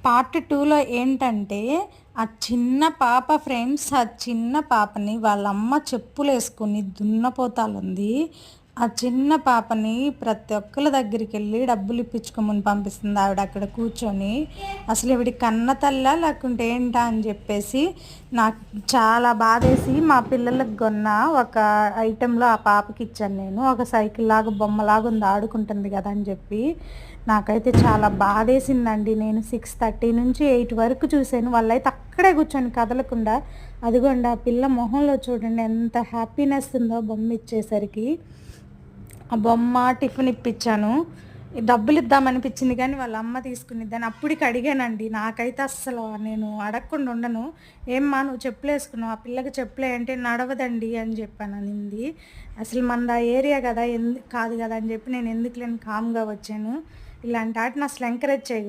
Part 2లో ఏంటంటే, ఆ చిన్న పాప ఫ్రెండ్స్ ఆ చిన్న పాపని వాళ్ళమ్మ చెప్పులేసుకొని దున్నపోతాలుంది. ఆ చిన్న పాపని ప్రతి ఒక్కళ్ళ దగ్గరికెళ్ళి డబ్బులు ఇప్పించుకోమని పంపిస్తుంది ఆవిడ అక్కడ కూర్చొని. అసలు ఈవిడ కన్న తల్లా లేకుంటే ఏంటా అని చెప్పేసి నాకు చాలా బాధేసి మా పిల్లలకు కొన్న ఒక ఐటెంలో ఆ పాపకి ఇచ్చాను నేను. ఒక సైకిల్ లాగా బొమ్మలాగా ఉంది ఆడుకుంటుంది కదా అని చెప్పి. నాకైతే చాలా బాధేసిందండి. నేను 6:30 నుంచి 8 వరకు చూశాను. వాళ్ళైతే అక్కడే కూర్చొని కదలకుండా అదిగోండి ఆ పిల్ల మొహంలో చూడండి ఎంత హ్యాపీనెస్ ఉందో బొమ్మ ఇచ్చేసరికి. ఆ బొమ్మ టిఫిన్ ఇప్పించాను. డబ్బులు ఇద్దామనిపించింది కానీ వాళ్ళ అమ్మ తీసుకునిద్దని అప్పటికి అడిగానండి. నాకైతే అస్సలు నేను అడగకుండా ఉండను. ఏమ్మా నువ్వు చెప్పులు వేసుకున్నావు, ఆ పిల్లకి చెప్పులే అంటే నడవదండి అని చెప్పాను అనింది. అసలు మనది ఆ ఏరియా కదా కాదు కదా అని చెప్పి నేను ఎందుకులేని కామ్గా వచ్చాను. ఇలాంటి వాటిని అసలు ఎంకరేజ్ చేయకూడదు.